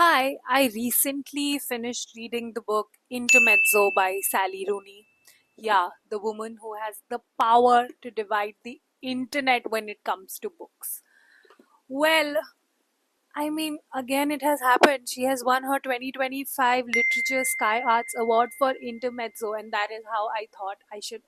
Hi, I recently finished reading the book Intermezzo by Sally Rooney. Yeah, the woman who has the power to divide the internet when it comes to books. Well, again, it has happened. She has won her 2025 Literature Sky Arts Award for Intermezzo, and that is how I thought I should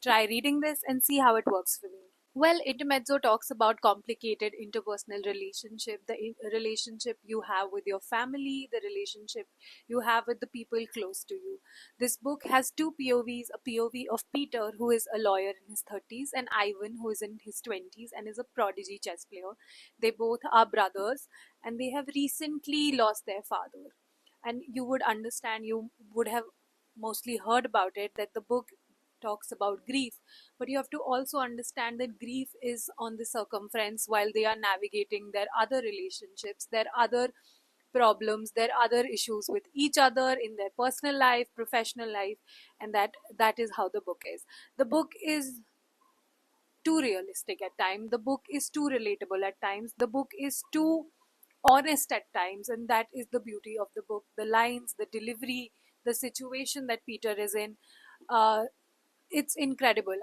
try reading this and see how it works for me. Well, Intermezzo talks about complicated interpersonal relationship, the relationship you have with your family, the relationship you have with the people close to you. This book has two POVs, a POV of Peter, who is a lawyer in his 30s, and Ivan, who is in his 20s and is a prodigy chess player. They both are brothers, and they have recently lost their father. And you would understand, you would have mostly heard about it, that the book talks about grief, but you have to also understand that grief is on the circumference while they are navigating their other relationships, their other problems, their other issues with each other in their personal life, professional life, and that is how the book is. The book is too realistic at times, the book is too relatable at times, the book is too honest at times, and that is the beauty of the book. The lines, the delivery, the situation that Peter is in, uh, it's incredible.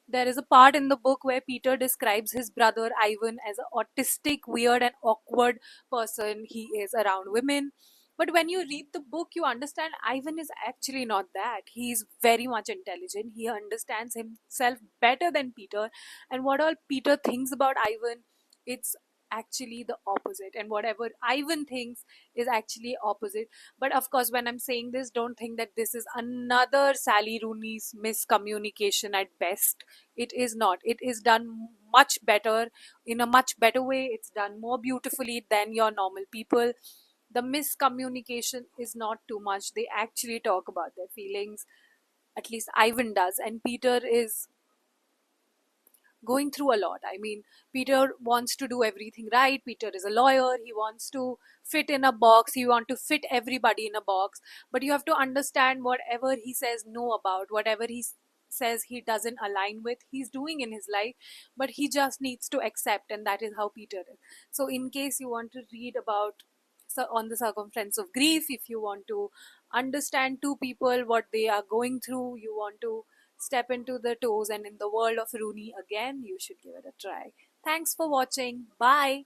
There is a part in the book where Peter describes his brother Ivan as an autistic, weird, and awkward person. He is around women. But when you read the book, you understand Ivan is actually not that. He is very much intelligent. He understands himself better than Peter. And what all Peter thinks about Ivan, it's actually the opposite. And whatever Ivan thinks is actually opposite. But of course, when I'm saying this, don't think that this is another Sally Rooney's miscommunication at best. It is not. It is done much better, in a much better way. It's done more beautifully than your normal people. The miscommunication is not too much. They actually talk about their feelings. At least Ivan does. And Peter is going through a lot. Peter wants to do everything right. Peter is a lawyer. He wants to fit in a box. He wants to fit everybody in a box. But you have to understand, whatever he says no about, whatever says he doesn't align with, he's doing in his life, but he just needs to accept, and that is how Peter is. So, in case you want to read about, so on the circumference of grief, if you want to understand two people, what they are going through, you want to step into the toes and in the world of Rooney again, you should give it a try. Thanks for watching. Bye.